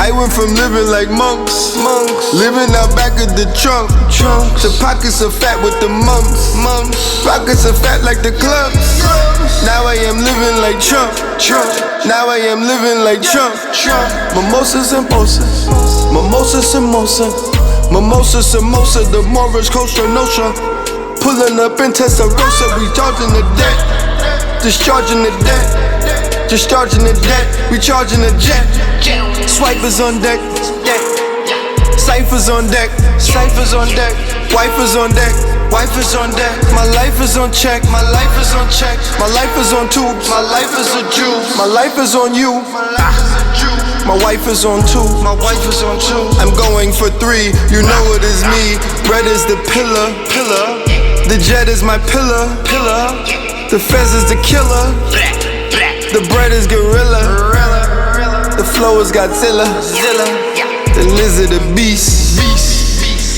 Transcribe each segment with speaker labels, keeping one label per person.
Speaker 1: I went from living like monks, living out back of the trunk, to pockets of fat with the mumps, pockets of fat like the clubs. Now I am living like Trump, now I am living like Trump. Mimosas and mimosas, mimosas, samosa, mimosa, samosa, the Morris Costa Nostra. Pulling up in Testarossa, recharging the debt, discharging the debt, discharging the debt, recharging the jet. Swipers on deck, ciphers on deck, ciphers on deck, wifers on deck, wifers on deck. My life is on check, my life is on check, my life is on tubes, my life is a Jew, my life is on you. My wife is on two, my wife is on two. I'm going for three, you know it is me. Bread is the pillar, the jet is my pillar, the fez is the killer, the bread is gorilla, the flow is Godzilla, the lizard a beast.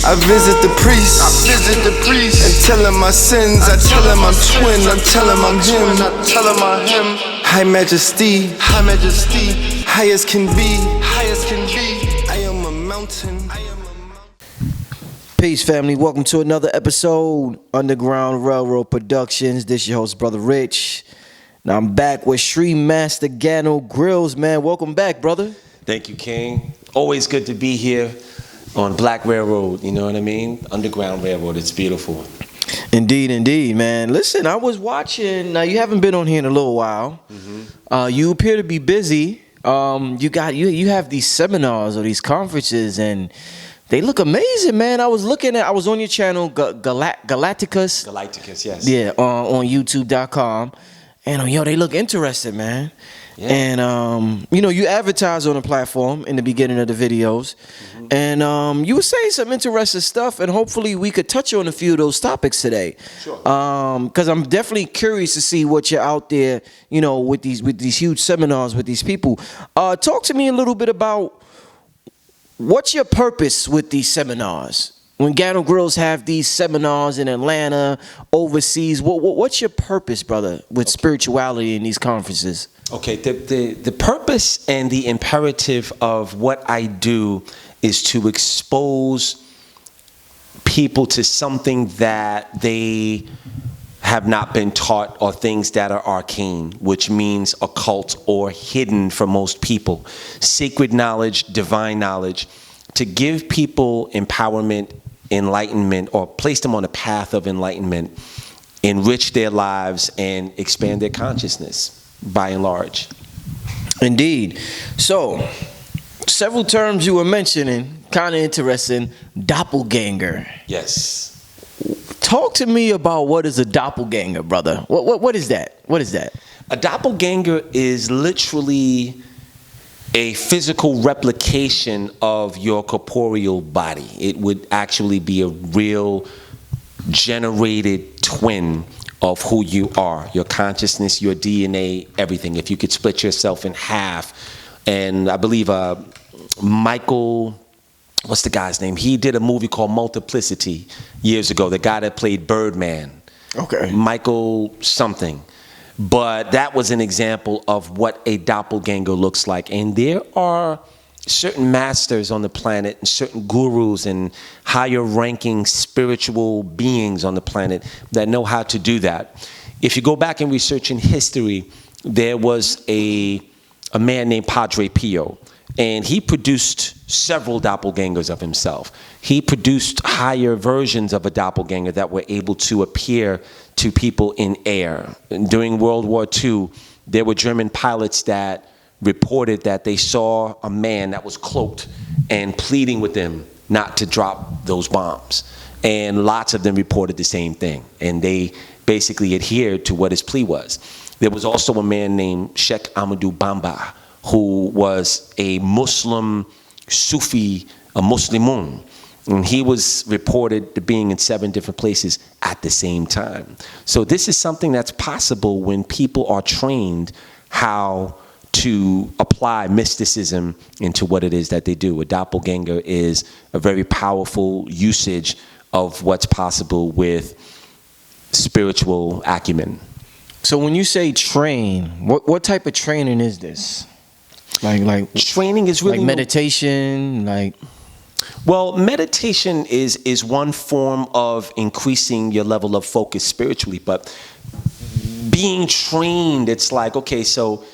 Speaker 1: I visit the priest, and tell him my sins. I tell him I'm twin, I tell him I'm him, I tell him I'm him. High majesty, high as can be, I am a mountain.
Speaker 2: Peace, family. Welcome to another episode, Underground Railroad Productions. This your host, Brother Rich. Now I'm back with Stream Master Gano Grills, man. Welcome back, brother.
Speaker 3: Thank you, King. Always good to be here on Black Railroad, you know what I mean? Underground Railroad, it's beautiful.
Speaker 2: Indeed, man. Listen, I was watching, now you haven't been on here in a little while. You appear to be busy. You have these seminars or these conferences, and they look amazing, man. I was on your channel, Galighticus.
Speaker 3: Galighticus, yes.
Speaker 2: Yeah, on YouTube.com. And they look interesting, man. Yeah. And you advertise on the platform in the beginning of the videos, and you were saying some interesting stuff, and hopefully we could touch on a few of those topics today.
Speaker 3: Sure.
Speaker 2: Because I'm definitely curious to see what you're out there, with these huge seminars with these people. Talk to me a little bit about what's your purpose with these seminars. When Gano Grills have these seminars in Atlanta, overseas, what's your purpose, brother, with spirituality in these conferences?
Speaker 3: Okay, the purpose and the imperative of what I do is to expose people to something that they have not been taught, or things that are arcane, which means occult or hidden for most people. Sacred knowledge, divine knowledge, to give people empowerment, enlightenment, or place them on a path of enlightenment, enrich their lives, and expand their consciousness by and large.
Speaker 2: Indeed. So, several terms you were mentioning, kind of interesting. Doppelganger.
Speaker 3: Yes.
Speaker 2: Talk to me about what is a doppelganger, brother. What is that? What is that?
Speaker 3: A doppelganger is literally a physical replication of your corporeal body. It would actually be a real generated twin of who you are, your consciousness, your DNA, everything. If you could split yourself in half, and I believe Michael, what's the guy's name? He did a movie called Multiplicity years ago, the guy that played Birdman. Okay. Michael something. But that was an example of what a doppelganger looks like. And there are certain masters on the planet, and certain gurus and higher ranking spiritual beings on the planet that know how to do that. If you go back and research in history, there was a man named Padre Pio, and he produced several doppelgangers of himself. He produced higher versions of a doppelganger that were able to appear to people in air. And during World War II, there were German pilots that reported that they saw a man that was cloaked and pleading with them not to drop those bombs. And lots of them reported the same thing. And they basically adhered to what his plea was. There was also a man named Sheikh Ahmadou Bamba, who was a Muslim Sufi, a Muslimun. And he was reported to being in 7 different places at the same time. So this is something that's possible when people are trained how to apply mysticism into what it is that they do. A doppelganger is a very powerful usage of what's possible with spiritual acumen.
Speaker 2: So when you say train, what type of training is this? Like
Speaker 3: training is really
Speaker 2: like meditation, like.
Speaker 3: Well, meditation is one form of increasing your level of focus spiritually, but being trained, it's like, okay, so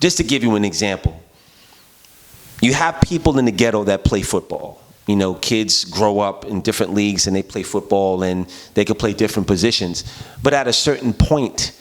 Speaker 3: just to give you an example, you have people in the ghetto that play football. You know, kids grow up in different leagues and they play football and they can play different positions. But at a certain point,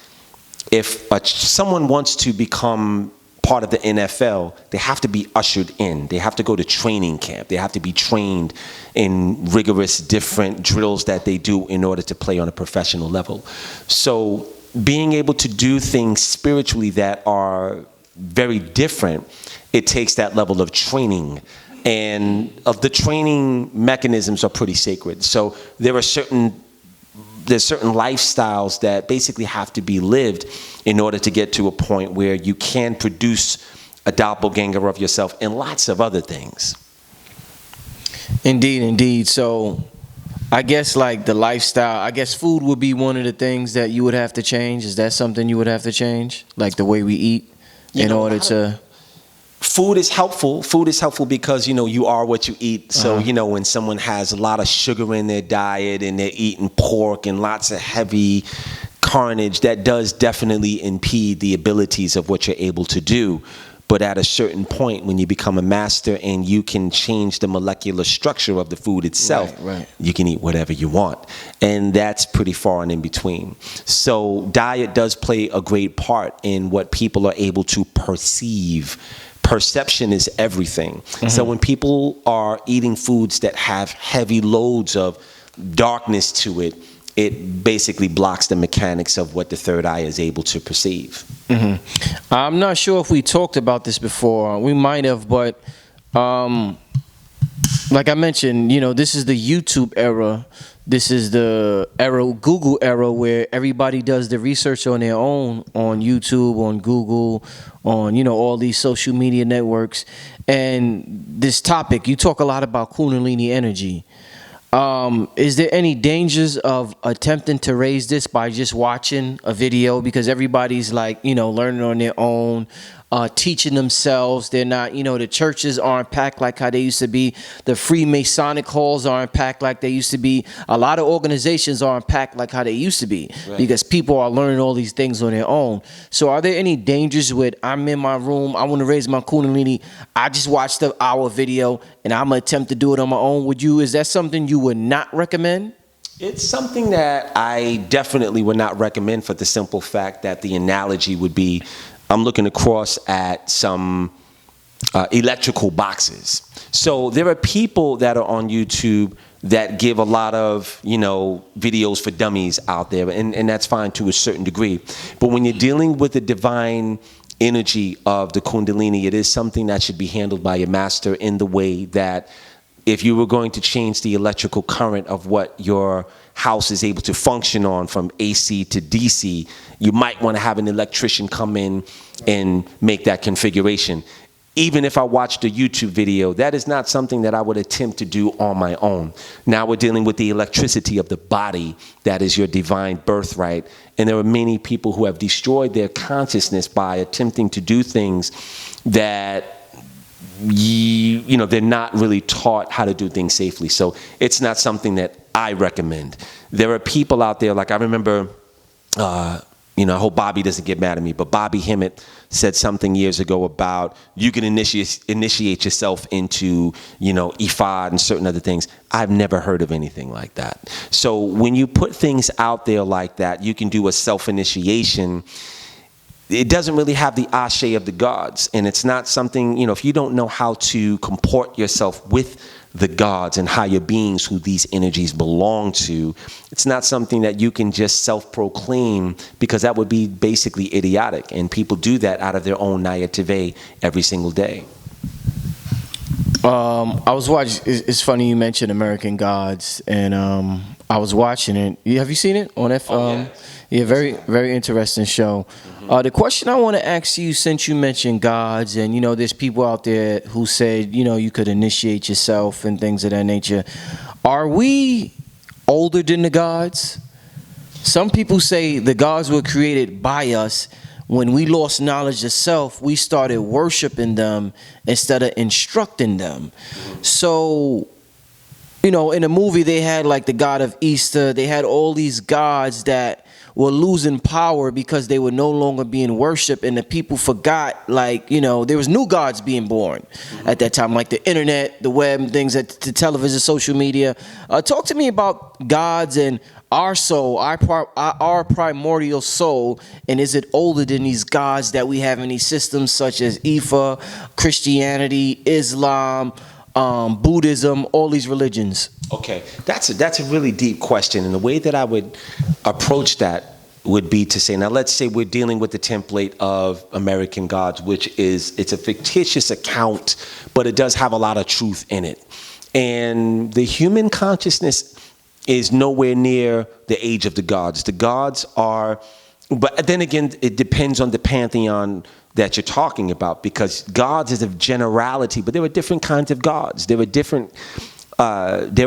Speaker 3: if someone wants to become part of the NFL, they have to be ushered in. They have to go to training camp. They have to be trained in rigorous different drills that they do in order to play on a professional level. So being able to do things spiritually that are very different, it takes that level of training. And of the training mechanisms are pretty sacred. So there's certain lifestyles that basically have to be lived in order to get to a point where you can produce a doppelganger of yourself and lots of other things.
Speaker 2: Indeed. So I guess like the lifestyle, I guess food would be one of the things that you would have to change. Is that something you would have to change? Like the way we eat in order to...
Speaker 3: Food is helpful. Food is helpful because, you know, you are what you eat. So, you know, when someone has a lot of sugar in their diet and they're eating pork and lots of heavy carnage, that does definitely impede the abilities of what you're able to do. But at a certain point, when you become a master and you can change the molecular structure of the food itself, you can eat whatever you want. And that's pretty far and in between. So diet does play a great part in what people are able to perceive. Perception is everything. So when people are eating foods that have heavy loads of darkness to it, it basically blocks the mechanics of what the third eye is able to perceive.
Speaker 2: I'm not sure if we talked about this before. We might have, but like I mentioned, you know, this is the YouTube era. This is the era, Google era, where everybody does the research on their own, on YouTube, on Google, on, you know, all these social media networks. And this topic, you talk a lot about Kundalini energy. Is there any dangers of attempting to raise this by just watching a video? Because everybody's like, you know, learning on their own, teaching themselves. They're not, you know, the churches aren't packed like how they used to be. The Freemasonic halls aren't packed like they used to be. A lot of organizations aren't packed like how they used to be because people are learning all these things on their own. So are there any dangers with, I'm in my room, I want to raise my Kundalini, I just watched the hour video and I'm going to attempt to do it on my own? Is that something you would not recommend?
Speaker 3: It's something that I definitely would not recommend for the simple fact that the analogy would be, I'm looking across at some electrical boxes. So there are people that are on YouTube that give a lot of, you know, videos for dummies out there, and that's fine to a certain degree. But when you're dealing with the divine energy of the Kundalini, it is something that should be handled by a master in the way that if you were going to change the electrical current of what your house is able to function on from AC to DC, you might want to have an electrician come in and make that configuration. Even if I watched a YouTube video, that is not something that I would attempt to do on my own. Now we're dealing with the electricity of the body that is your divine birthright. And there are many people who have destroyed their consciousness by attempting to do things that you know, they're not really taught how to do things safely. So it's not something that I recommend. There are people out there, like I remember, you know, I hope Bobby doesn't get mad at me, but Bobby Hemmett said something years ago about you can initiate yourself into, you know, Ifad and certain other things. I've never heard of anything like that. So when you put things out there like that, you can do a self-initiation. It doesn't really have the ashe of the gods, and it's not something, you know, if you don't know how to comport yourself with the gods and higher beings who these energies belong to, it's not something that you can just self-proclaim, because that would be basically idiotic, and people do that out of their own naivete every single day.
Speaker 2: I was watching, it's funny you mentioned American Gods, and I was watching it. Have you seen it on F? Yeah, very, very interesting show. The question I want to ask you, since you mentioned gods, and you know, there's people out there who said, you know, you could initiate yourself and things of that nature. Are we older than the gods? Some people say the gods were created by us. when we lost knowledge of self, we started worshiping them instead of instructing them. So, you know, in a movie they had like the god of Easter. They had all these gods that were losing power because they were no longer being worshipped, and the people forgot, like, you know, there was new gods being born at that time, like the internet, the web, and things, the television, social media. Talk to me about gods and our soul, our primordial soul, and is it older than these gods that we have in these systems such as Ifa, Christianity, Islam, Buddhism, all these religions?
Speaker 3: Okay, that's a really deep question, and the way that I would approach that would be to say, now let's say we're dealing with the template of American gods, which is, it's a fictitious account, but it does have a lot of truth in it. And the human consciousness is nowhere near the age of the gods. The gods are, but then again, it depends on the pantheon that you're talking about, because gods is a generality, but there are different kinds of gods. There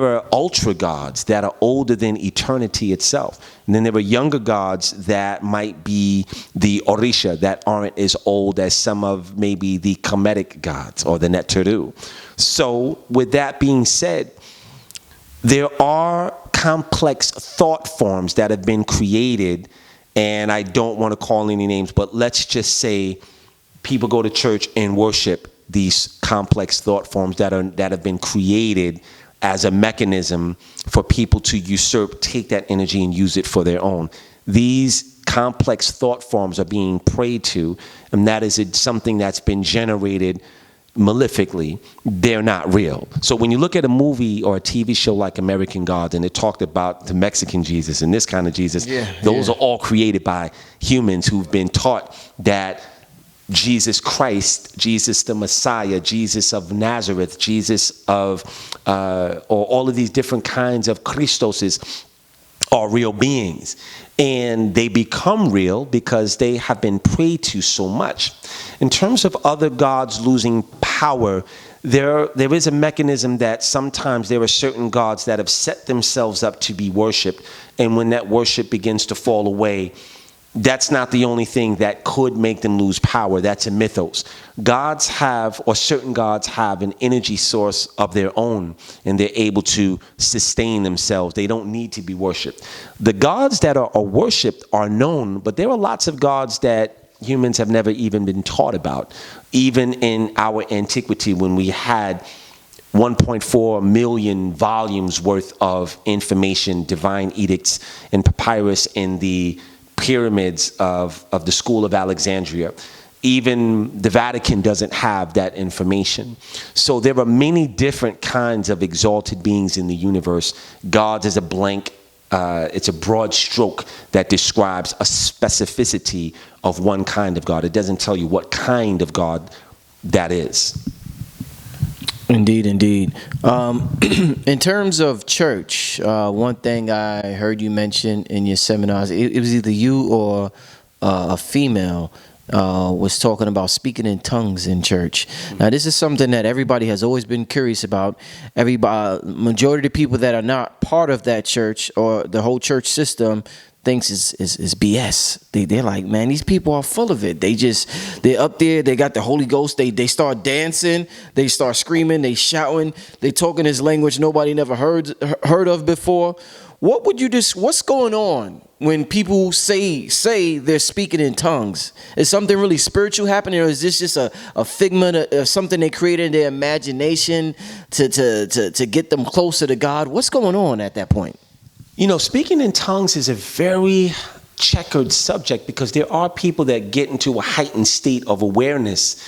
Speaker 3: are ultra gods that are older than eternity itself. And then there are younger gods that might be the Orisha, that aren't as old as some of maybe the Kemetic gods or the Neteru. So with that being said, there are complex thought forms that have been created, and I don't want to call any names, but let's just say people go to church and worship these complex thought forms that have been created as a mechanism for people to usurp, take that energy and use it for their own. These complex thought forms are being prayed to, and that is something that's been generated malefically. They're not real. So when you look at a movie or a TV show like American Gods, and it talked about the Mexican Jesus and this kind of Jesus, those are all created by humans who've been taught that Jesus Christ, Jesus the Messiah, Jesus of Nazareth, Jesus of, or all of these different kinds of Christoses are real beings. And they become real because they have been prayed to so much. In terms of other gods losing power, there is a mechanism that sometimes there are certain gods that have set themselves up to be worshipped. And when that worship begins to fall away, that's not the only thing that could make them lose power. That's a mythos. Gods have, or certain gods have, an energy source of their own, and they're able to sustain themselves. They don't need to be worshipped. The gods that are worshipped are known, but there are lots of gods that humans have never even been taught about. Even in our antiquity, when we had 1.4 million volumes worth of information, divine edicts, and papyrus in the pyramids of the School of Alexandria. Even the Vatican doesn't have that information. So there are many different kinds of exalted beings in the universe. God is a blank, it's a broad stroke that describes a specificity of one kind of God. It doesn't tell you what kind of God that is.
Speaker 2: Indeed, indeed. In terms of church, one thing I heard you mention in your seminars, it was either you or a female was talking about speaking in tongues in church. Now, this is something that everybody has always been curious about. Majority of the people that are not part of that church or the whole church system thinks is BS. They're like, man, these people are full of it. They're up there, they got the Holy Ghost, they start dancing, they start screaming, they shouting, they talking this language nobody never heard of before. What's going on when people say they're speaking in tongues? Is something really spiritual happening, or is this just a figment of something they created in their imagination to get them closer to God? What's going on at that point?
Speaker 3: You know, speaking in tongues is a very checkered subject, because there are people that get into a heightened state of awareness.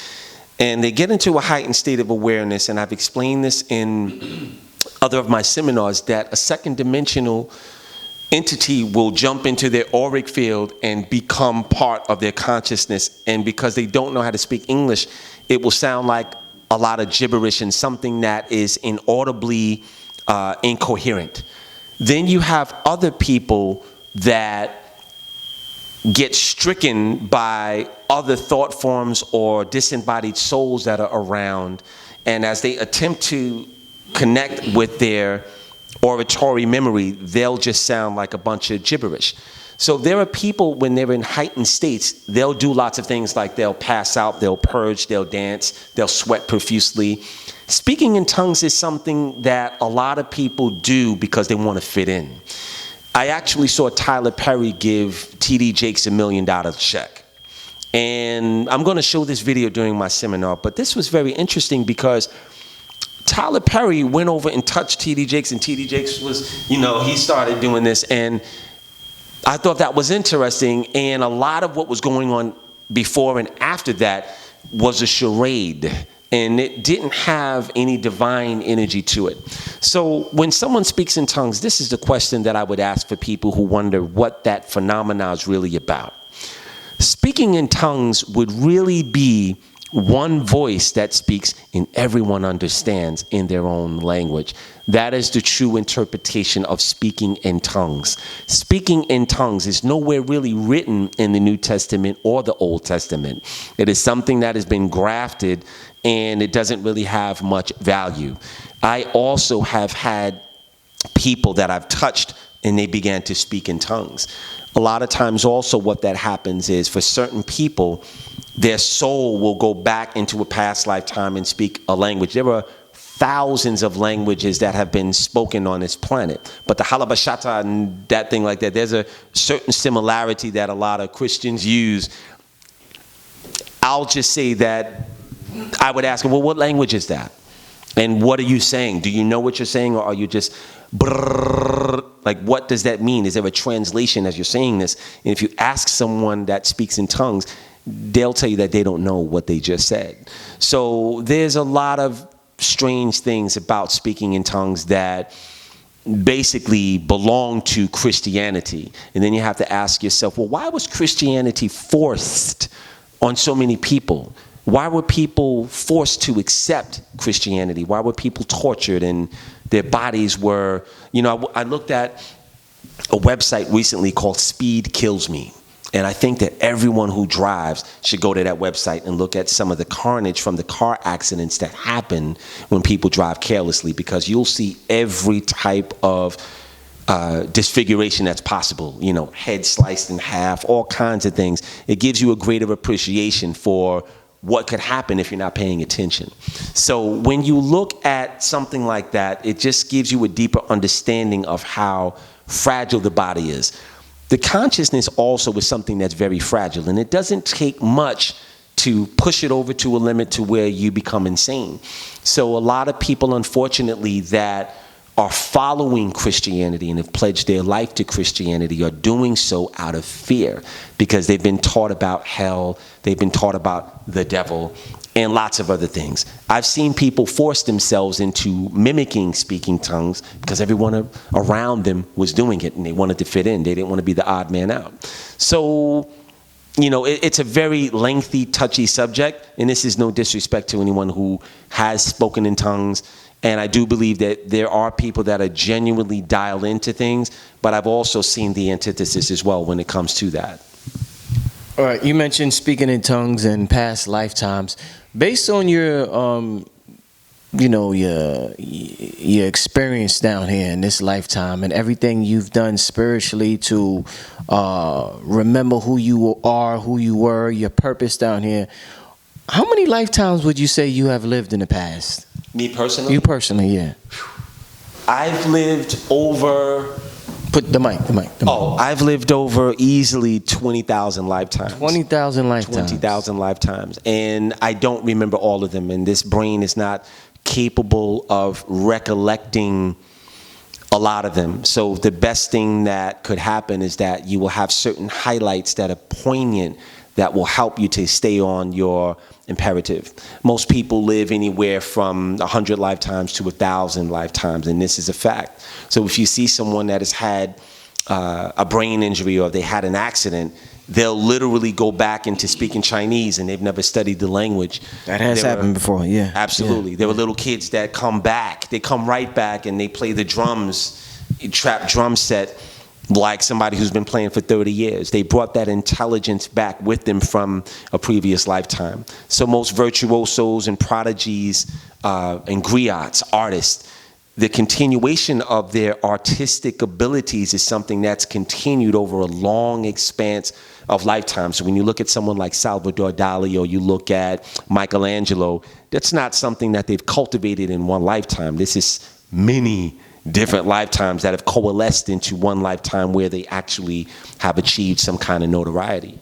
Speaker 3: And they get into a heightened state of awareness, and I've explained this in other of my seminars, that a second dimensional entity will jump into their auric field and become part of their consciousness. And because they don't know how to speak English, it will sound like a lot of gibberish and something that is inaudibly incoherent. Then you have other people that get stricken by other thought forms or disembodied souls that are around, and as they attempt to connect with their auditory memory, they'll just sound like a bunch of gibberish. So there are people, when they're in heightened states, they'll do lots of things like they'll pass out, they'll purge, they'll dance, they'll sweat profusely. Speaking in tongues is something that a lot of people do because they want to fit in. I actually saw Tyler Perry give T.D. Jakes $1 million check. And I'm going to show this video during my seminar, but this was very interesting because Tyler Perry went over and touched T.D. Jakes, and T.D. Jakes was, he started doing this, and I thought that was interesting. And a lot of what was going on before and after that was a charade, and it didn't have any divine energy to it. So when someone speaks in tongues, this is the question that I would ask for people who wonder what that phenomena is really about. Speaking in tongues would really be one voice that speaks and everyone understands in their own language. That is the true interpretation of speaking in tongues. Speaking in tongues is nowhere really written in the New Testament or the Old Testament. It is something that has been grafted, and it doesn't really have much value. I also have had people that I've touched and they began to speak in tongues. A lot of times also what that happens is, for certain people, their soul will go back into a past lifetime and speak a language. There are thousands of languages that have been spoken on this planet, but the halabashata and that thing like that, there's a certain similarity that a lot of Christians use. I'll just say that I would ask them, well, what language is that? And what are you saying? Do you know what you're saying, or are you just brrrr? Like, what does that mean? Is there a translation as you're saying this? And if you ask someone that speaks in tongues, they'll tell you that they don't know what they just said. So there's a lot of strange things about speaking in tongues that basically belong to Christianity. And then you have to ask yourself, well, why was Christianity forced on so many people? Why were people forced to accept Christianity? Why were people tortured and their bodies were, I looked at a website recently called Speed Kills Me. And I think that everyone who drives should go to that website and look at some of the carnage from the car accidents that happen when people drive carelessly, because you'll see every type of disfiguration that's possible, head sliced in half, all kinds of things. It gives you a greater appreciation for what could happen if you're not paying attention. So when you look at something like that, it just gives you a deeper understanding of how fragile the body is. The consciousness also is something that's very fragile, and it doesn't take much to push it over to a limit to where you become insane. So a lot of people, unfortunately, that are following Christianity and have pledged their life to Christianity are doing so out of fear, because they've been taught about hell, they've been taught about the devil, and lots of other things. I've seen people force themselves into mimicking speaking tongues because everyone around them was doing it and they wanted to fit in. They didn't want to be the odd man out. So, it's a very lengthy, touchy subject, and this is no disrespect to anyone who has spoken in tongues. And I do believe that there are people that are genuinely dialed into things, but I've also seen the antithesis as well when it comes to that.
Speaker 2: All right, you mentioned speaking in tongues and past lifetimes. Based on your, your experience down here in this lifetime and everything you've done spiritually to remember who you are, who you were, your purpose down here, how many lifetimes would you say you have lived in the past?
Speaker 3: Me personally?
Speaker 2: You personally, yeah.
Speaker 3: I've lived over...
Speaker 2: Put the mic.
Speaker 3: Oh, I've lived over easily 20,000 lifetimes.
Speaker 2: 20,000 lifetimes.
Speaker 3: 20,000 lifetimes. And I don't remember all of them. And this brain is not capable of recollecting a lot of them. So the best thing that could happen is that you will have certain highlights that are poignant that will help you to stay on your imperative. Most people live anywhere from 100 lifetimes to 1,000 lifetimes, and this is a fact. So if you see someone that has had a brain injury or they had an accident, they'll literally go back into speaking Chinese and they've never studied the language.
Speaker 2: That has happened before, yeah.
Speaker 3: Absolutely.
Speaker 2: Yeah.
Speaker 3: There were little kids that come back. They come right back and they play the drums, a trap drum set, like somebody who's been playing for 30 years. They brought that intelligence back with them from a previous lifetime. So most virtuosos and prodigies and griots, artists, the continuation of their artistic abilities is something that's continued over a long expanse of lifetimes. So when you look at someone like Salvador Dali, or you look at Michelangelo, that's not something that they've cultivated in one lifetime. This is many different lifetimes that have coalesced into one lifetime where they actually have achieved some kind of notoriety.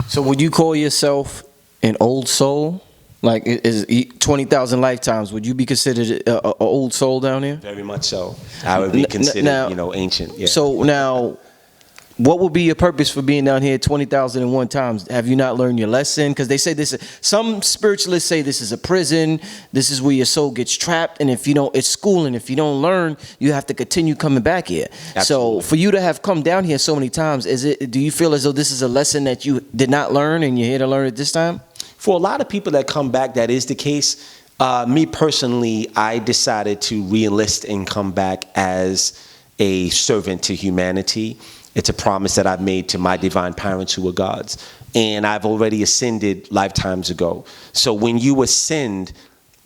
Speaker 2: So would you call yourself an old soul? Like, is 20,000 lifetimes, would you be considered an old soul down here?
Speaker 3: Very much so. I would be considered,
Speaker 2: now,
Speaker 3: ancient. Yeah.
Speaker 2: So now, what would be your purpose for being down here 20,001 times? Have you not learned your lesson? Because they say this. Some spiritualists say this is a prison. This is where your soul gets trapped, and if you don't, it's schooling. If you don't learn, you have to continue coming back here.
Speaker 3: Absolutely.
Speaker 2: So for you to have come down here so many times, do you feel as though this is a lesson that you did not learn, and you're here to learn it this time?
Speaker 3: For a lot of people that come back, that is the case. Me personally, I decided to re-enlist and come back as a servant to humanity. It's a promise that I've made to my divine parents who are gods. And I've already ascended lifetimes ago. So when you ascend,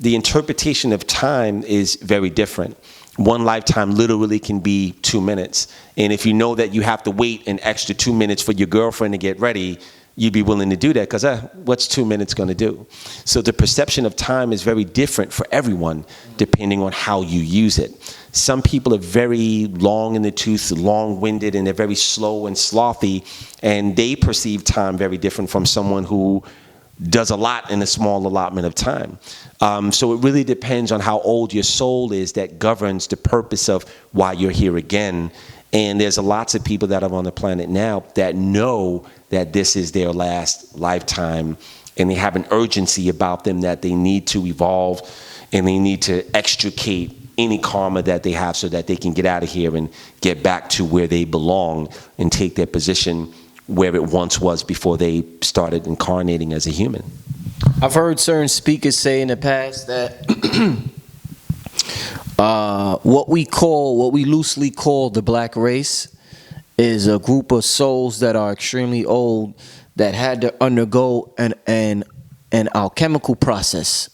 Speaker 3: the interpretation of time is very different. One lifetime literally can be 2 minutes. And if you know that you have to wait an extra 2 minutes for your girlfriend to get ready, you'd be willing to do that because what's 2 minutes going to do? So the perception of time is very different for everyone depending on how you use it. Some people are very long in the tooth, long-winded, and they're very slow and slothy, and they perceive time very different from someone who does a lot in a small allotment of time. So it really depends on how old your soul is that governs the purpose of why you're here again. And there's lots of people that are on the planet now that know that this is their last lifetime, and they have an urgency about them that they need to evolve, and they need to extricate any karma that they have so that they can get out of here and get back to where they belong and take their position where it once was before they started incarnating as a human.
Speaker 2: I've heard certain speakers say in the past that what we loosely call the black race is a group of souls that are extremely old that had to undergo an alchemical process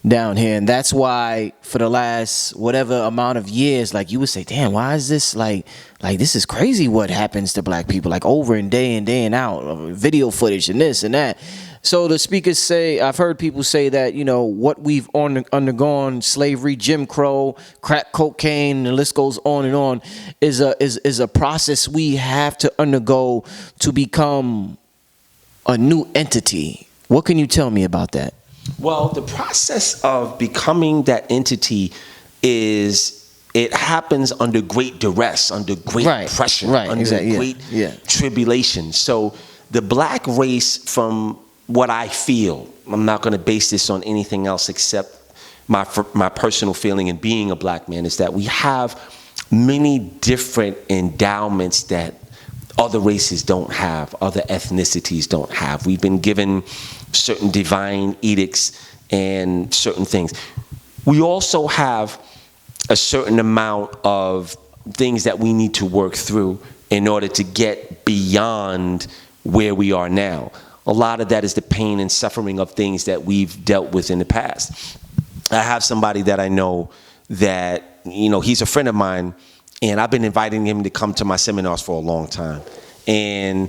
Speaker 2: down here, and that's why for the last whatever amount of years, like, you would say, damn, why is this like this is crazy what happens to black people, like over and day in out, video footage and this and that. So the speakers say, I've heard people say that, what we've undergone, slavery, Jim Crow, crack cocaine, the list goes on, is a process we have to undergo to become a new entity. What can you tell me about that?
Speaker 3: Well, the process of becoming that entity it happens under great duress, under great pressure, under great tribulation. So the black race, from what I feel, I'm not going to base this on anything else except my personal feeling in being a black man, is that we have many different endowments that other races don't have, other ethnicities don't have. We've been given certain divine edicts and certain things. We also have a certain amount of things that we need to work through in order to get beyond where we are now. A lot of that is the pain and suffering of things that we've dealt with in the past. I have somebody that I know that, he's a friend of mine, and I've been inviting him to come to my seminars for a long time. And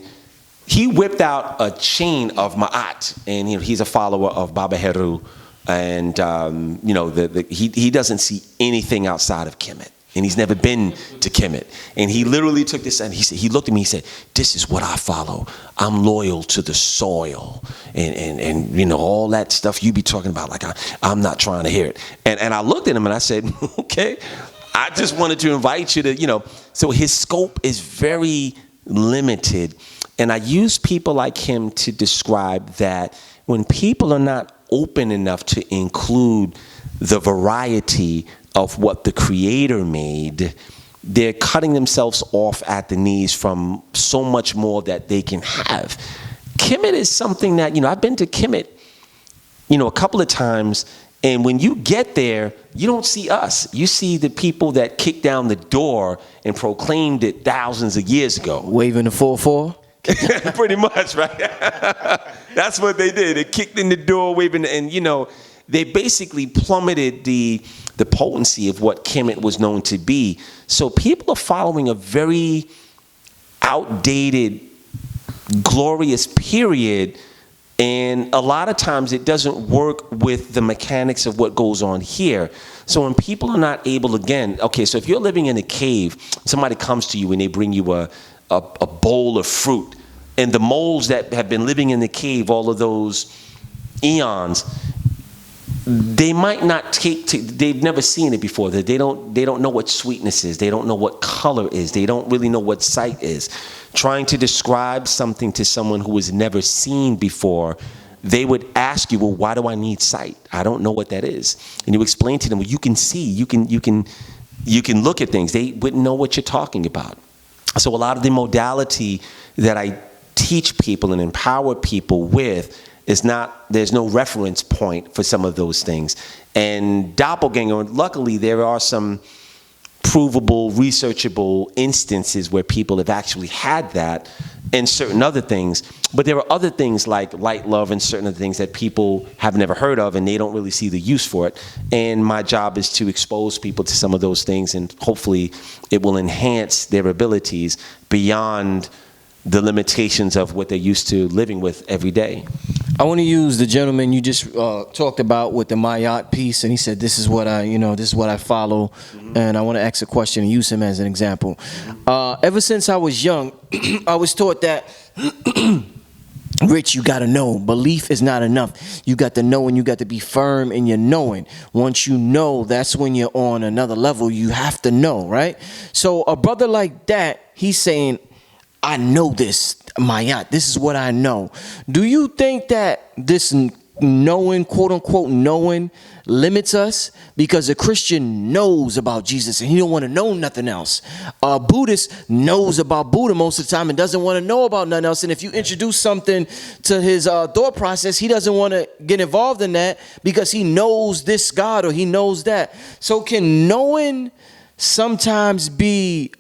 Speaker 3: he whipped out a chain of Ma'at, and he's a follower of Baba Heru, and he doesn't see anything outside of Kemet, and he's never been to Kemet. And he literally took this, and he looked at me, he said, "This is what I follow. I'm loyal to the soil, and all that stuff you be talking about, like I'm not trying to hear it." And I looked at him and I said, "Okay, I just wanted to invite you to, so his scope is very limited." And I use people like him to describe that when people are not open enough to include the variety of what the Creator made, they're cutting themselves off at the knees from so much more that they can have. Kemet is something that, I've been to Kemet, a couple of times, and when you get there, you don't see us. You see the people that kicked down the door and proclaimed it thousands of years ago.
Speaker 2: Waving the 4-4?
Speaker 3: Pretty much, right? That's what they did. They kicked in the door, waving, and they basically plummeted the the potency of what Kemet was known to be. So people are following a very outdated, glorious period, and a lot of times it doesn't work with the mechanics of what goes on here. So when people are not able, again, okay, so if you're living in a cave, somebody comes to you and they bring you a bowl of fruit, and the moles that have been living in the cave all of those eons, they might not they've never seen it before. They don't know what sweetness is. They don't know what color is. They don't really know what sight is. Trying to describe something to someone who has never seen before, they would ask you, well, why do I need sight? I don't know what that is. And you explain to them, well, you can see, you can look at things. They wouldn't know what you're talking about. So a lot of the modality that I teach people and empower people with is not, there's no reference point for some of those things. And Doppelganger, luckily there are some provable, researchable instances where people have actually had that and certain other things. But there are other things like light, love, and certain other things that people have never heard of and they don't really see the use for it. And my job is to expose people to some of those things, and hopefully it will enhance their abilities beyond the limitations of what they're used to living with every day.
Speaker 2: I want to use the gentleman you just talked about with the Mayat piece, and he said, this is what I follow, and I want to ask a question and use him as an example. Ever since I was young, I was taught that, Rich, you got to know. Belief is not enough. You got to know, and you got to be firm in your knowing. Once you know, that's when you're on another level. You have to know, right? So a brother like that, he's saying, I know this, Mayat. This is what I know. Do you think that this knowing, quote unquote, knowing, limits us? Because a Christian knows about Jesus and he don't want to know nothing else. A Buddhist knows about Buddha most of the time and doesn't want to know about nothing else. And if you introduce something to his thought process, he doesn't want to get involved in that because he knows this God or he knows that. So can knowing sometimes be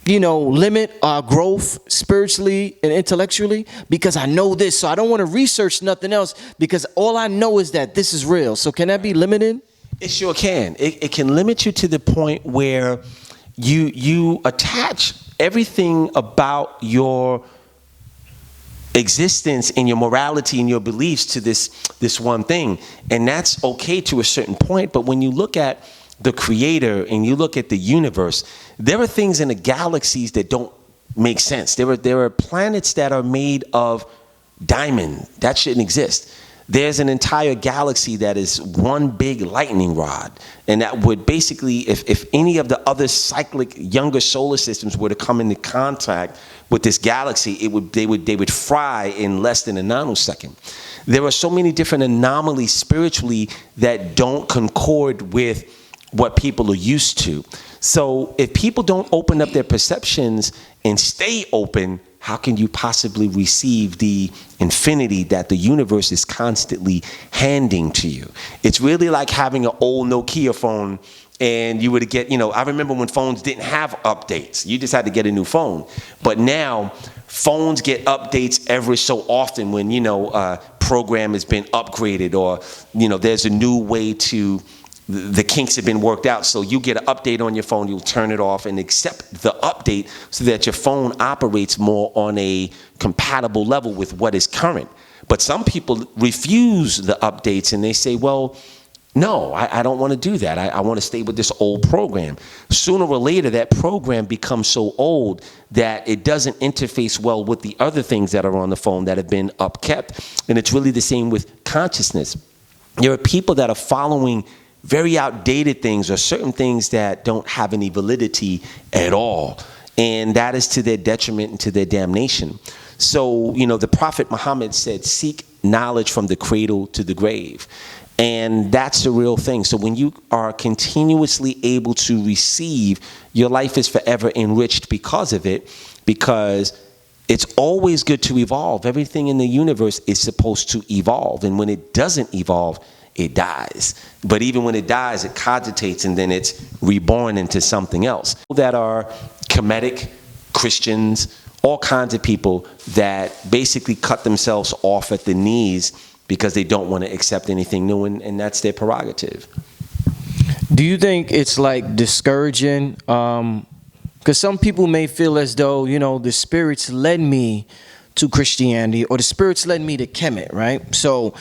Speaker 2: limit our growth spiritually and intellectually? Because I know this, so I don't want to research nothing else because all I know is that this is real. So can that be limited?
Speaker 3: It sure can. It can limit you to the point where you attach everything about your existence and your morality and your beliefs to this one thing. And that's okay to a certain point, but when you look at the creator and you look at the universe, there are things in the galaxies that don't make sense. There are planets that are made of diamond. That shouldn't exist. There's an entire galaxy that is one big lightning rod. And that would basically, if any of the other cyclic younger solar systems were to come into contact with this galaxy, they would fry in less than a nanosecond. There are so many different anomalies spiritually that don't concord with what people are used to. So if people don't open up their perceptions and stay open, how can you possibly receive the infinity that the universe is constantly handing to you? It's really like having an old Nokia phone and you were to get, I remember when phones didn't have updates. You just had to get a new phone. But now phones get updates every so often when, a program has been upgraded or, there's a new way to, the kinks have been worked out. So you get an update on your phone, you'll turn it off and accept the update so that your phone operates more on a compatible level with what is current. But some people refuse the updates and they say, well, no, I don't want to do that. I want to stay with this old program. Sooner or later, that program becomes so old that it doesn't interface well with the other things that are on the phone that have been upkept. And it's really the same with consciousness. There are people that are following very outdated things or certain things that don't have any validity at all. And that is to their detriment and to their damnation. So, the Prophet Muhammad said, seek knowledge from the cradle to the grave. And that's the real thing. So when you are continuously able to receive, your life is forever enriched because of it, because it's always good to evolve. Everything in the universe is supposed to evolve. And when it doesn't evolve, it dies. But even when it dies, it cogitates and then it's reborn into something else. That are Kemetic, Christians, all kinds of people that basically cut themselves off at the knees because they don't want to accept anything new, and that's their prerogative.
Speaker 2: Do you think it's like discouraging? Because some people may feel as though, you know, the spirits led me to Christianity, or the spirits led me to Kemet, right? So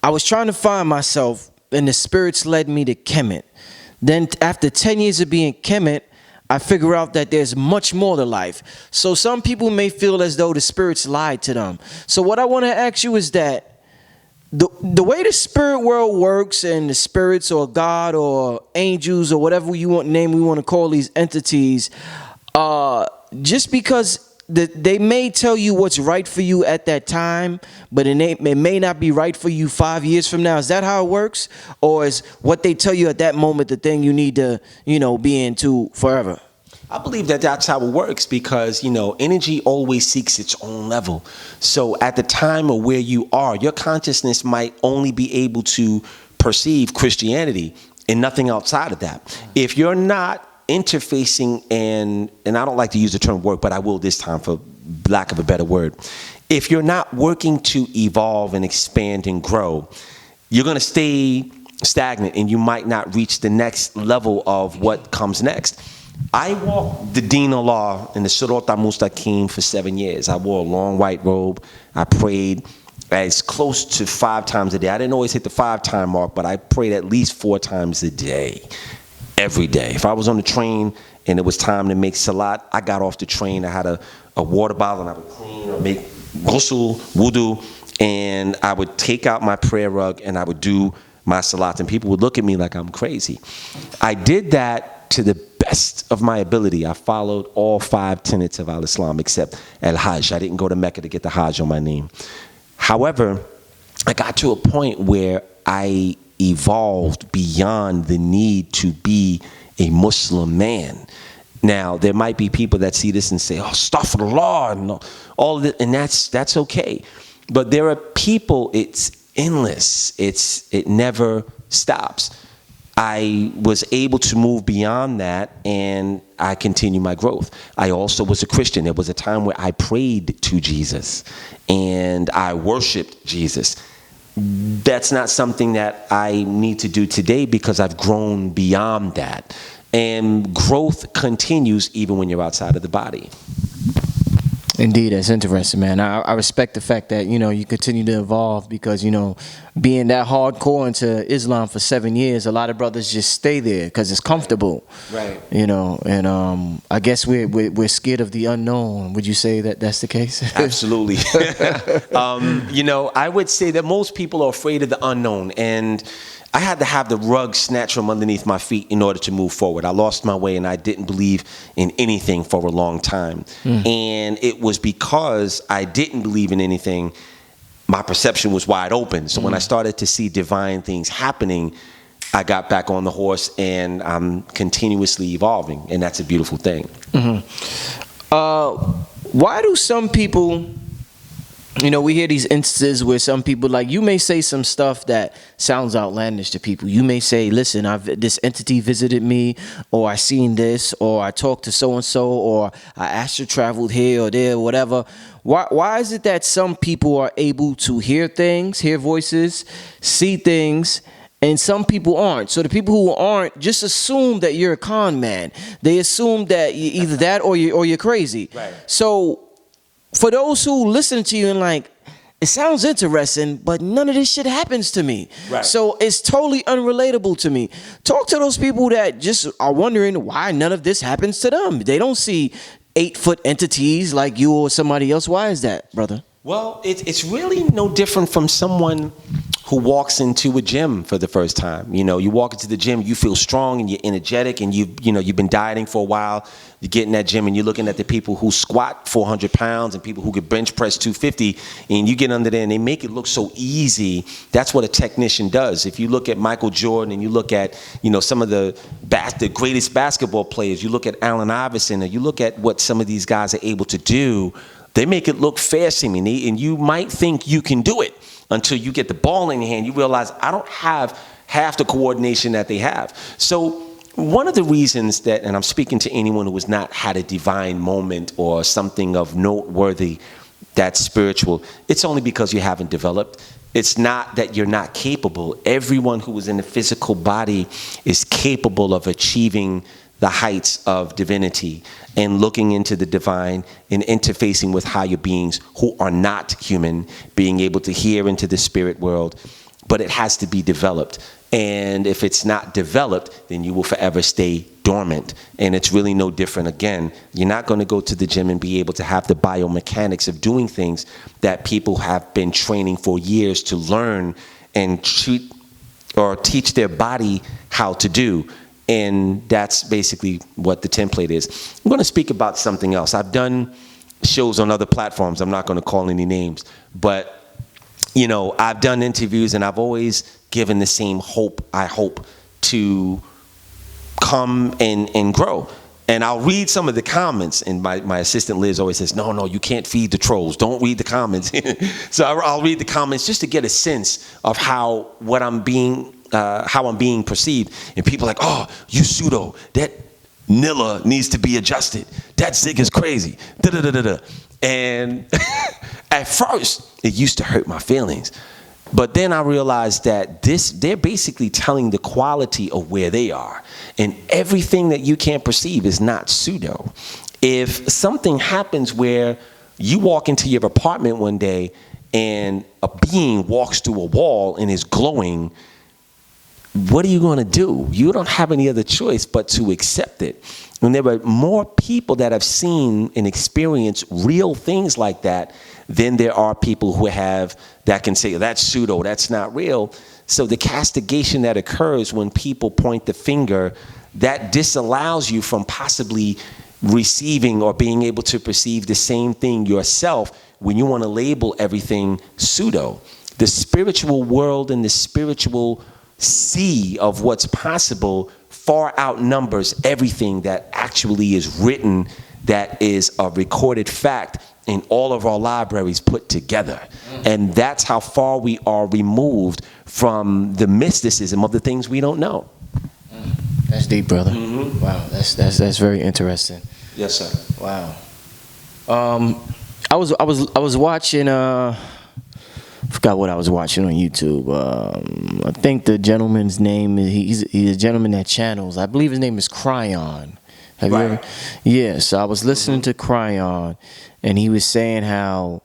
Speaker 2: I was trying to find myself, and the spirits led me to Kemet. Then after 10 years of being Kemet, I figure out that there's much more to life. So some people may feel as though the spirits lied to them. So what I want to ask you is that the way the spirit world works, and the spirits or God or angels or whatever we want to call these entities, just because they may tell you what's right for you at that time, but it may not be right for you 5 years from now. Is that how it works? Or is what they tell you at that moment the thing you need to, you know, be into forever?
Speaker 3: I believe that that's how it works, because, you know, energy always seeks its own level. So at the time of where you are, your consciousness might only be able to perceive Christianity and nothing outside of that. If you're not interfacing, and I don't like to use the term work, but I will this time for lack of a better word. If you're not working to evolve and expand and grow, you're going to stay stagnant, and you might not reach the next level of what comes next. I walked the Deen Allah in the Surat al-Mustaqim for 7 years. I wore a long white robe. I prayed as close to 5 times a day. I didn't always hit the 5-time mark, but I prayed at least 4 times a day, every day. If I was on the train and it was time to make salat, I got off the train. I had a water bottle, and I would clean or make ghusl, wudu, and I would take out my prayer rug and I would do my salat, and people would look at me like I'm crazy. I did that to the best of my ability. I followed all 5 tenets of al-Islam except al-Hajj. I didn't go to Mecca to get the Hajj on my name. However, I got to a point where I evolved beyond the need to be a Muslim man. Now, there might be people that see this and say, oh, astaghfirullah, and all of it, and that's okay. But there are people, it's endless. It never stops. I was able to move beyond that, and I continue my growth. I also was a Christian. There was a time where I prayed to Jesus and I worshiped Jesus. That's not something that I need to do today, because I've grown beyond that. And growth continues even when you're outside of the body.
Speaker 2: Indeed, that's interesting, man. I respect the fact that, you know, you continue to evolve, because, you know, being that hardcore into Islam for 7 years, a lot of brothers just stay there because it's comfortable. Right. You know, and I guess we're scared of the unknown. Would you say that that's the case?
Speaker 3: Absolutely. You know, I would say that most people are afraid of the unknown, and I had to have the rug snatched from underneath my feet in order to move forward. I lost my way, and I didn't believe in anything for a long time. And it was because I didn't believe in anything, my perception was wide open. So when I started to see divine things happening, I got back on the horse, and I'm continuously evolving, and that's a beautiful thing.
Speaker 2: Why do some people... You know, we hear these instances where some people, like, you may say some stuff that sounds outlandish to people. You may say, listen, this entity visited me, or I seen this, or I talked to so-and-so, or I astral traveled here or there, or whatever. Why is it that some people are able to hear things, hear voices, see things, and some people aren't? So the people who aren't just assume that you're a con man. They assume that you're either that or you're crazy. Right. So for those who listen to you and like, it sounds interesting, but none of this shit happens to me. Right. So it's totally unrelatable to me. Talk to those people that just are wondering why none of this happens to them. They don't see 8-foot entities like you or somebody else. Why is that, brother?
Speaker 3: Well, it's really no different from someone who walks into a gym for the first time. You know, you walk into the gym, you feel strong and you're energetic, and you've been dieting for a while. You get in that gym and you're looking at the people who squat 400 pounds and people who could bench press 250, and you get under there and they make it look so easy. That's what a technician does. If you look at Michael Jordan and you look at, some of the greatest basketball players, you look at Allen Iverson, or you look at what some of these guys are able to do, they make it look fair seemingly, and you might think you can do it until you get the ball in your hand. You realize, I don't have half the coordination that they have. So one of the reasons that, and I'm speaking to anyone who has not had a divine moment or something of noteworthy that's spiritual, it's only because you haven't developed. It's not that you're not capable. Everyone who is in a physical body is capable of achieving the heights of divinity and looking into the divine and interfacing with higher beings who are not human, being able to hear into the spirit world. But it has to be developed. And if it's not developed, then you will forever stay dormant. And it's really no different. Again, you're not going to go to the gym and be able to have the biomechanics of doing things that people have been training for years to learn and treat or teach their body how to do. And that's basically what the template is. I'm going to speak about something else. I've done shows on other platforms. I'm not going to call any names. But, you know, I've done interviews and I've always given the same hope, I hope, to come and grow. And I'll read some of the comments, and my assistant Liz always says, no, you can't feed the trolls. Don't read the comments. So I'll read the comments just to get a sense of how I'm being perceived. And people are like, oh, you pseudo, that Nilla needs to be adjusted. That Zig is crazy. Da-da-da-da-da. And at first, it used to hurt my feelings. But then I realized that they're basically telling the quality of where they are. And everything that you can't perceive is not pseudo. If something happens where you walk into your apartment one day and a being walks through a wall and is glowing, what are you going to do? You don't have any other choice but to accept it. And there are more people that have seen and experienced real things like that than there are people who that can say, that's pseudo, that's not real. So the castigation that occurs when people point the finger, that disallows you from possibly receiving or being able to perceive the same thing yourself when you want to label everything pseudo. The spiritual world and the spiritual sea of what's possible far outnumbers everything that actually is written, that is a recorded fact in all of our libraries put together. And that's how far we are removed from the mysticism of the things we don't know.
Speaker 2: That's deep, brother. Mm-hmm. Wow, that's very interesting.
Speaker 3: Yes, sir.
Speaker 2: Wow. I was watching. I forgot what I was watching on YouTube. I think the gentleman's name is he's a gentleman that channels. I believe his name is Cryon. Have you ever? Yeah. So I was listening to Cryon, and he was saying how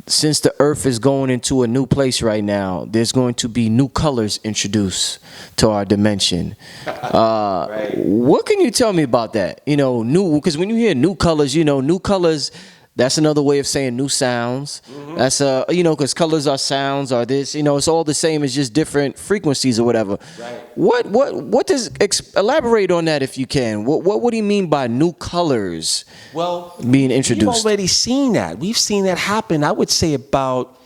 Speaker 2: since the Earth is going into a new place right now, there's going to be new colors introduced to our dimension. What can you tell me about that? You know, because when you hear new colors, new colors. That's another way of saying new sounds. Mm-hmm. That's because colors are sounds, are this. It's all the same. It's just different frequencies or whatever. Right. What does elaborate on that if you can? What do you mean by new colors? Well, being introduced.
Speaker 3: We've already seen that. We've seen that happen. I would say about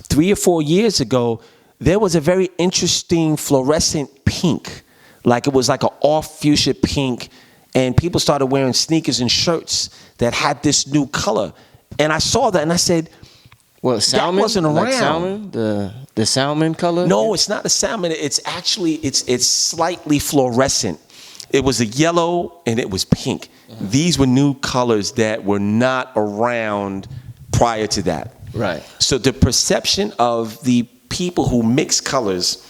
Speaker 3: 3 or 4 years ago, there was a very interesting fluorescent pink, like it was like an off fuchsia pink. And people started wearing sneakers and shirts that had this new color. And I saw that and I said,
Speaker 2: well, salmon?
Speaker 3: That wasn't around.
Speaker 2: Like salmon? The salmon color?
Speaker 3: No, it's not a salmon. It's actually, it's slightly fluorescent. It was a yellow and it was pink. Mm-hmm. These were new colors that were not around prior to that.
Speaker 2: Right.
Speaker 3: So the perception of the people who mix colors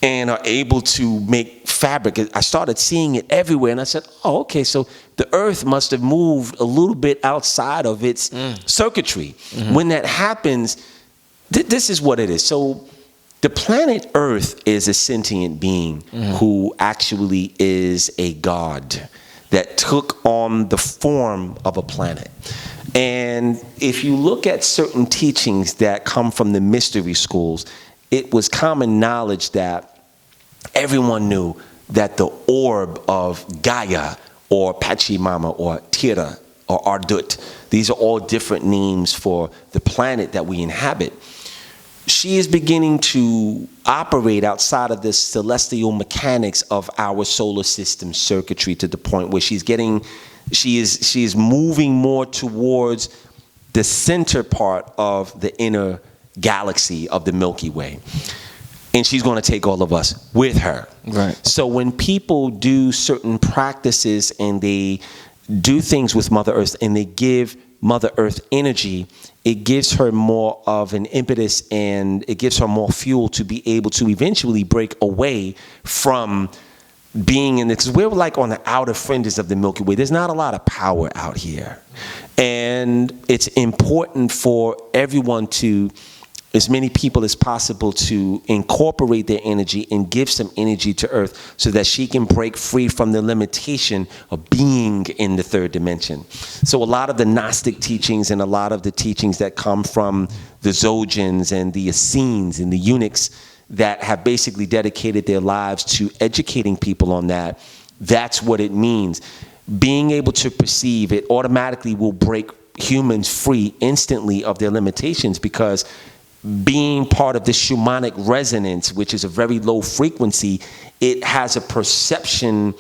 Speaker 3: and are able to make fabric, I started seeing it everywhere, and I said, oh, okay, so the Earth must have moved a little bit outside of its circuitry. Mm-hmm. When that happens, this is what it is. So the planet Earth is a sentient being who actually is a god that took on the form of a planet. And if you look at certain teachings that come from the mystery schools, it was common knowledge that everyone knew that the orb of Gaia or Pachamama or Terra or Ardut, these are all different names for the planet that we inhabit. She is beginning to operate outside of the celestial mechanics of our solar system circuitry to the point where she is moving more towards the center part of the inner galaxy of the Milky Way. And she's going to take all of us with her.
Speaker 2: Right.
Speaker 3: So when people do certain practices and they do things with Mother Earth and they give Mother Earth energy, it gives her more of an impetus and it gives her more fuel to be able to eventually break away from being in this. Because we're like on the outer fringes of the Milky Way. There's not a lot of power out here. And it's important for everyone to, as many people as possible, to incorporate their energy and give some energy to Earth so that she can break free from the limitation of being in the third dimension. So a lot of the Gnostic teachings and a lot of the teachings that come from the Zodians and the Essenes and the eunuchs that have basically dedicated their lives to educating people on that, that's what it means. Being able to perceive it automatically will break humans free instantly of their limitations, because being part of the shamanic resonance, which is a very low frequency, it has a perception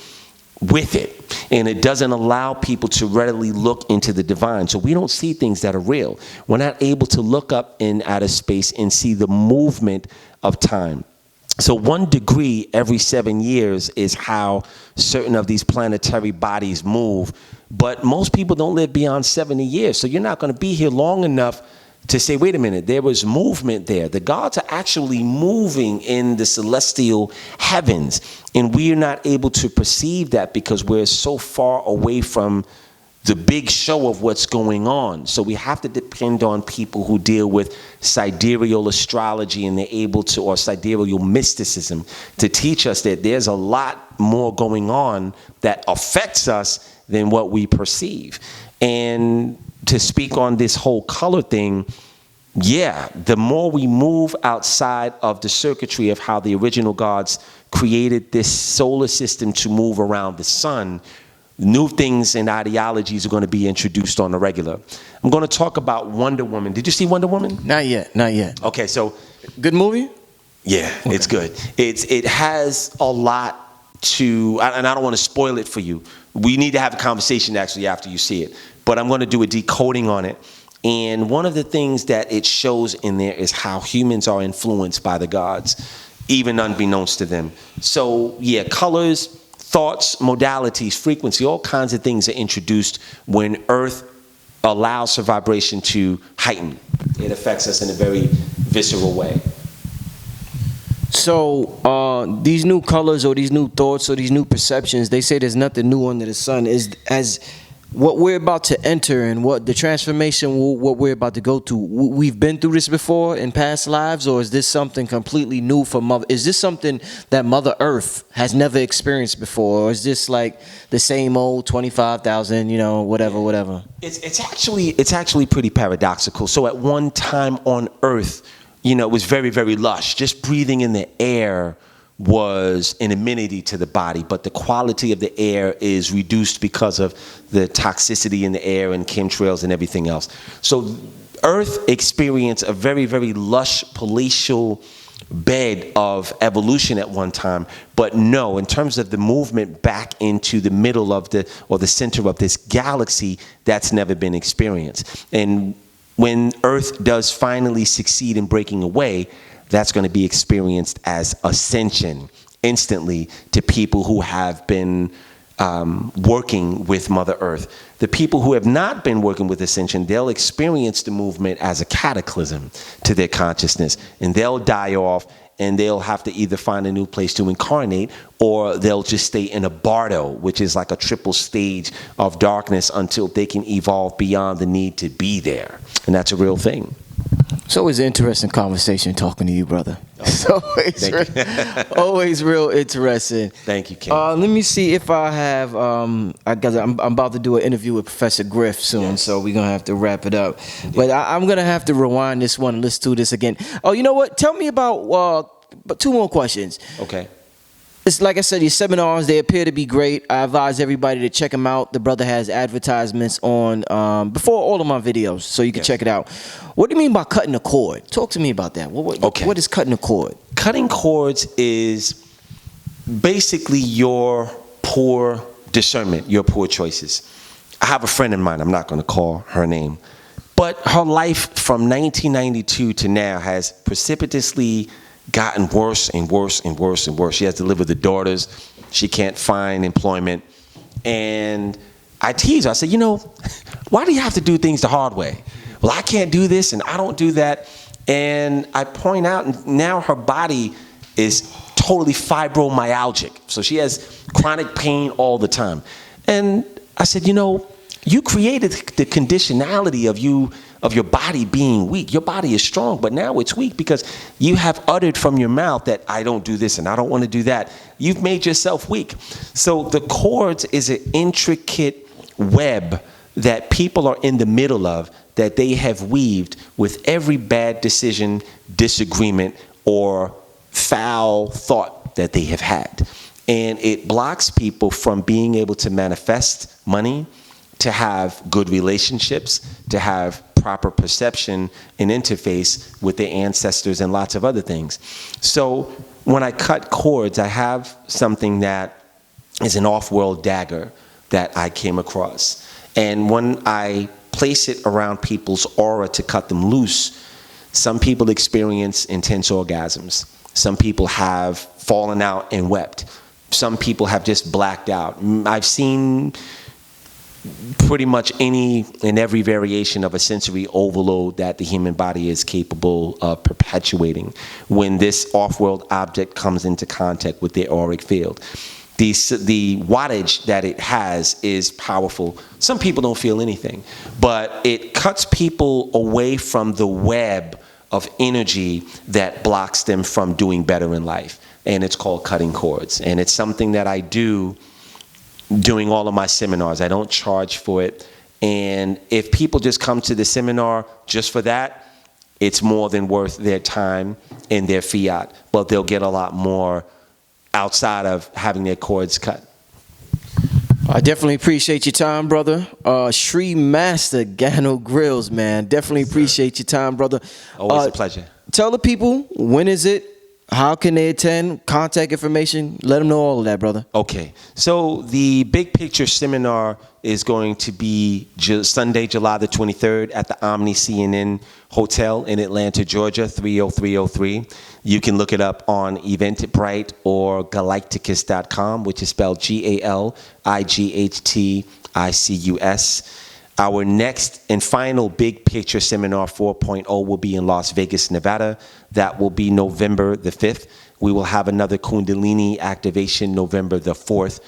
Speaker 3: with it, and it doesn't allow people to readily look into the divine. So we don't see things that are real. We're not able to look up in outer space and see the movement of time. So 1 degree every 7 years is how certain of these planetary bodies move, but most people don't live beyond 70 years. So you're not going to be here long enough to say, wait a minute, there was movement there. The gods are actually moving in the celestial heavens, and we are not able to perceive that because we're so far away from the big show of what's going on. So we have to depend on people who deal with sidereal astrology, and they're able to, or sidereal mysticism, to teach us that there's a lot more going on that affects us than what we perceive. And to speak on this whole color thing, yeah, the more we move outside of the circuitry of how the original gods created this solar system to move around the sun, new things and ideologies are going to be introduced on the regular. I'm going to talk about Wonder Woman. Did you see Wonder Woman?
Speaker 2: Not yet, not yet.
Speaker 3: Okay, so
Speaker 2: good movie?
Speaker 3: Yeah, okay. It's good. It has a lot to, and I don't want to spoil it for you. We need to have a conversation actually after you see it. But I'm going to do a decoding on it. And one of the things that it shows in there is how humans are influenced by the gods, even unbeknownst to them. So yeah, colors, thoughts, modalities, frequency, all kinds of things are introduced when Earth allows her vibration to heighten. It affects us in a very visceral way.
Speaker 2: So these new colors or these new thoughts or these new perceptions, they say there's nothing new under the sun. As what we're about to enter and what the transformation, what we're about to go through, we've been through this before in past lives, or is this something completely new for Mother? Is this something that Mother Earth has never experienced before, or is this like the same old 25,000, you know, whatever?
Speaker 3: It's actually pretty paradoxical. So at one time on Earth, you know, it was very, very lush. Just breathing in the air was an amenity to the body, but the quality of the air is reduced because of the toxicity in the air and chemtrails and everything else. So Earth experienced a very, very lush palatial bed of evolution at one time, but no, in terms of the movement back into the middle of the center of this galaxy, that's never been experienced. And when Earth does finally succeed in breaking away, that's going to be experienced as ascension instantly to people who have been working with Mother Earth. The people who have not been working with ascension, they'll experience the movement as a cataclysm to their consciousness, and they'll die off, and they'll have to either find a new place to incarnate, or they'll just stay in a bardo, which is like a triple stage of darkness, until they can evolve beyond the need to be there. And that's a real thing.
Speaker 2: It's always an interesting conversation talking to you, brother. It's always real interesting.
Speaker 3: Thank you, Ken.
Speaker 2: Let me see if I have, I'm about to do an interview with Professor Griff soon, yes. So we're going to have to wrap it up. Indeed. But I'm going to have to rewind this one and listen to this again. Oh, you know what? Tell me about, two more questions.
Speaker 3: Okay.
Speaker 2: It's like I said, your seminars, they appear to be great. I advise everybody to check them out. The brother has advertisements on before all of my videos, so you can check it out. What do you mean by cutting a cord? Talk to me about that. What is cutting a cord?
Speaker 3: Cutting cords is basically your poor discernment, your poor choices. I have a friend of mine, I'm not going to call her name, but her life from 1992 to now has precipitously gotten worse and worse and worse and worse. She has to live with the daughters. She can't find employment. And I tease her. I said, you know, why do you have to do things the hard way? Well, I can't do this and I don't do that. And I point out now her body is totally fibromyalgic. So she has chronic pain all the time. And I said, you know, you created the conditionality of your body being weak. Your body is strong, but now it's weak because you have uttered from your mouth that I don't do this and I don't want to do that. You've made yourself weak. So the chords is an intricate web that people are in the middle of, that they have weaved with every bad decision, disagreement, or foul thought that they have had. And it blocks people from being able to manifest money, to have good relationships, to have proper perception and interface with their ancestors and lots of other things. So when I cut chords, I have something that is an off-world dagger that I came across. And when I place it around people's aura to cut them loose, some people experience intense orgasms. Some people have fallen out and wept. Some people have just blacked out. I've seen pretty much any and every variation of a sensory overload that the human body is capable of perpetuating when this off-world object comes into contact with the auric field. The wattage that it has is powerful. Some people don't feel anything, but it cuts people away from the web of energy that blocks them from doing better in life. And it's called cutting chords. And it's something that I do doing all of my seminars. I don't charge for it. And if people just come to the seminar just for that, it's more than worth their time and their fiat. But they'll get a lot more outside of having their chords cut.
Speaker 2: I definitely appreciate your time, brother. Sri Master Gano Grills, man. Definitely appreciate your time, brother.
Speaker 3: Always a pleasure.
Speaker 2: Tell the people, when is it? How can they attend? Contact information. Let them know all of that, brother.
Speaker 3: Okay. So the Big Picture Seminar is going to be Sunday, July the 23rd at the Omni CNN Hotel in Atlanta, Georgia, 30303. You can look it up on Eventbrite or Galighticus.com, which is spelled Galighticus. Our next and final Big Picture Seminar 4.0 will be in Las Vegas, Nevada. That will be November the 5th. We will have another Kundalini activation November the 4th.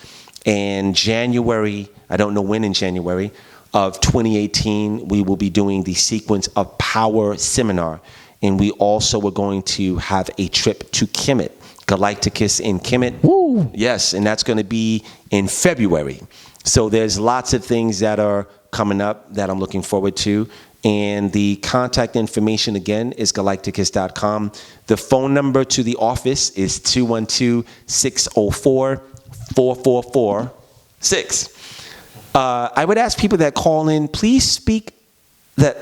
Speaker 3: And January, I don't know when in January, of 2018, we will be doing the Sequence of Power Seminar. And we also are going to have a trip to Kemet, Galighticus in Kemet.
Speaker 2: Woo.
Speaker 3: Yes, and that's going to be in February. So there's lots of things that are coming up that I'm looking forward to. And the contact information, again, is Galighticus.com. The phone number to the office is 212-604-4446. I would ask people that call in, please speak that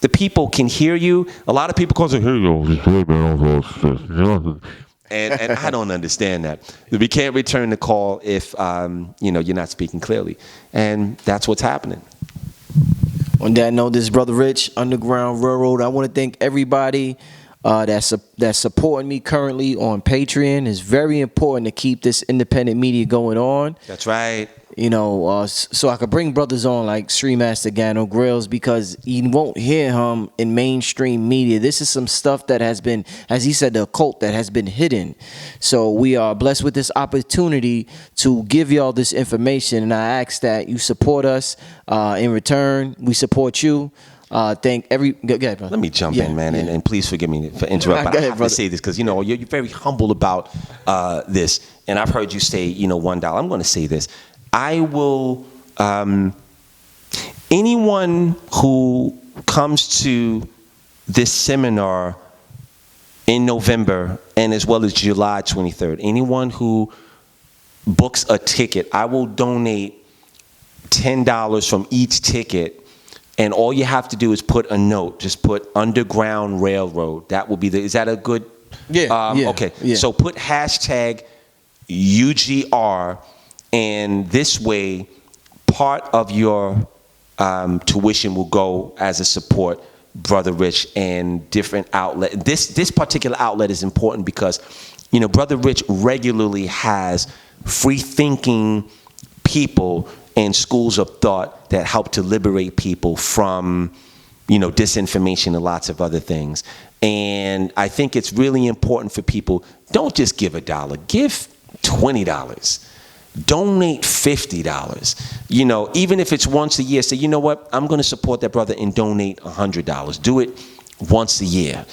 Speaker 3: the people can hear you. A lot of people call and say, and I don't understand that. We can't return the call if you're not speaking clearly. And that's what's happening.
Speaker 2: On that note, this is Brother Rich, Underground Railroad. I want to thank everybody that's supporting me currently on Patreon. It's very important to keep this independent media going on.
Speaker 3: That's right.
Speaker 2: You know, so I could bring brothers on like Sri Master Gano Grills, because you won't hear him in mainstream media. This is some stuff that has been, as he said, the occult that has been hidden. So we are blessed with this opportunity to give y'all this information, and I ask that you support us. In return, we support you. Thank every. Go ahead, brother.
Speaker 3: Let me jump in, man, and please forgive me for interrupting. But I have to say this because you're very humble about this, and I've heard you say $1. I'm going to say this. I will. Anyone who comes to this seminar in November and as well as July 23rd, anyone who books a ticket, I will donate $10 from each ticket. And all you have to do is put a note. Just put Underground Railroad. That will be is that a good?
Speaker 2: Yeah.
Speaker 3: Okay.
Speaker 2: Yeah.
Speaker 3: So put hashtag UGR, and this way, part of your tuition will go as a support, Brother Rich, and different outlet. This particular outlet is important because, Brother Rich regularly has free-thinking people and schools of thought that help to liberate people from, you know, disinformation and lots of other things. And I think it's really important for people, don't just give $1, give $20. Donate $50. You know, even if it's once a year, say, you know what, I'm going to support that brother and donate $100. Do it once a year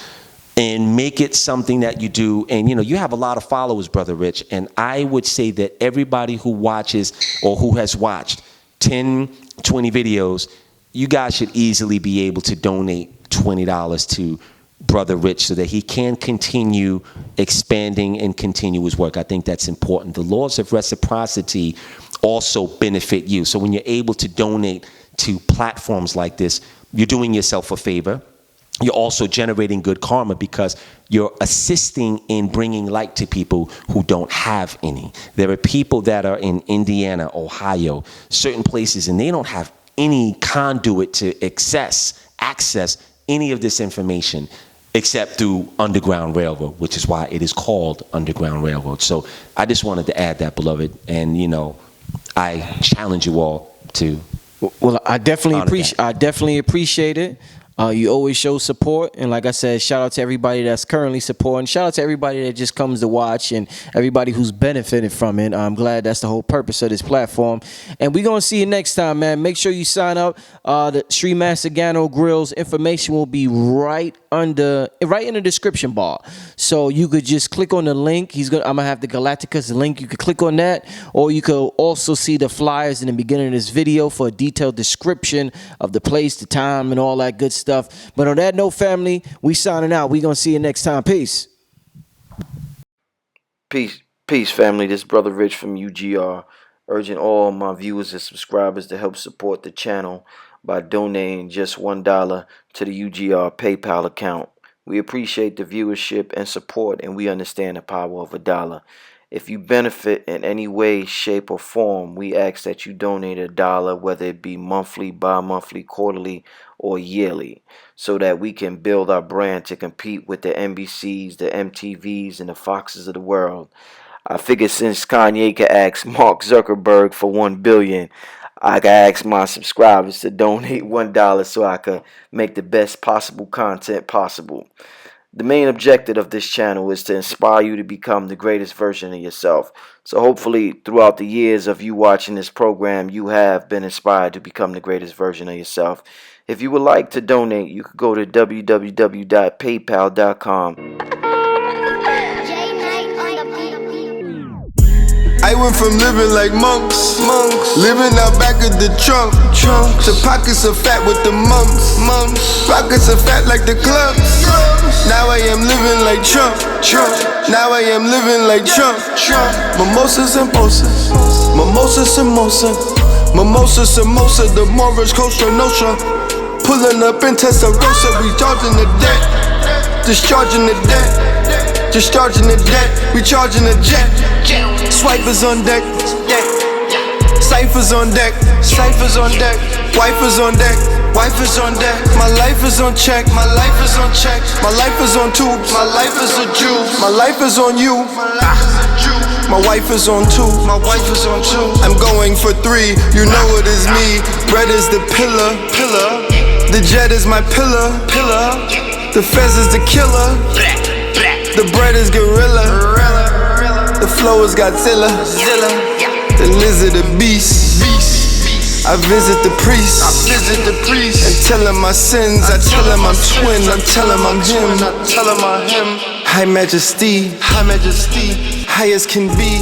Speaker 3: and make it something that you do. And, you know, you have a lot of followers, Brother Rich, and I would say that everybody who watches or who has watched 10, 20 videos, you guys should easily be able to donate $20 to Brother Rich so that he can continue expanding and continue his work. I think that's important. The laws of reciprocity also benefit you. So when you're able to donate to platforms like this, you're doing yourself a favor. You're also generating good karma because you're assisting in bringing light to people who don't have any. There are people that are in Indiana, Ohio, certain places, and they don't have any conduit to access any of this information except through Underground Railroad, which is why it is called Underground Railroad. So I just wanted to add that, beloved, and you know, I challenge you all to.
Speaker 2: Well, I definitely appreciate it. You always show support, and like I said, shout out to everybody that's currently supporting. Shout out to everybody that just comes to watch and everybody who's benefited from it. I'm glad that's the whole purpose of this platform. And we're gonna see you next time, man. Make sure you sign up. The Sri Master Gano Grill's information will be right in the description bar. So you could just click on the link. I'm gonna have the Galighticus link. You could click on that, or you could also see the flyers in the beginning of this video for a detailed description of the place, the time, and all that good stuff. But on that note, family, we signing out. We gonna see you next time. Peace.
Speaker 4: Peace, family. This is Brother Rich from UGR, urging all my viewers and subscribers to help support the channel by donating just $1 to the UGR PayPal account. We appreciate the viewership and support, and we understand the power of $1. If you benefit in any way, shape, or form, we ask that you donate $1, whether it be monthly, bi-monthly, quarterly, or yearly, so that we can build our brand to compete with the NBCs, the MTVs, and the Foxes of the world. I figure since Kanye could ask Mark Zuckerberg for $1 billion, I could ask my subscribers to donate $1 so I could make the best possible content possible. The main objective of this channel is to inspire you to become the greatest version of yourself. So hopefully throughout the years of you watching this program, you have been inspired to become the greatest version of yourself. If you would like to donate, you could go to www.paypal.com.
Speaker 1: I went from living like monks, living out back of the trunk, to pockets of fat with the mums, pockets of fat like the clubs. Now I am living like Trump. Now I am living like Trump. Mimosas and mimosas, mimosas and mimosas, mimosas and mimosas, the Morris Costa Nostra. Pulling up in Testarossa, we charging the debt, discharging the debt, discharging the debt, we charging the jet. Swipers on deck, ciphers on deck, ciphers on deck, wipers on deck, wipers on deck. My life is on check, my life is on check, my life is on tubes, my life is a Jew, my life is on you, my wife is on two, my wife is on two. I'm going for 3, you know it is me. Bread is the pillar, the jet is my pillar, the fez is the killer, the bread is gorilla, the flow is Godzilla, the lizard a beast. I visit the priest, and tell him my sins. I tell him I'm twin, I tell him I'm him, I tell him I'm him. High majesty, high as can be.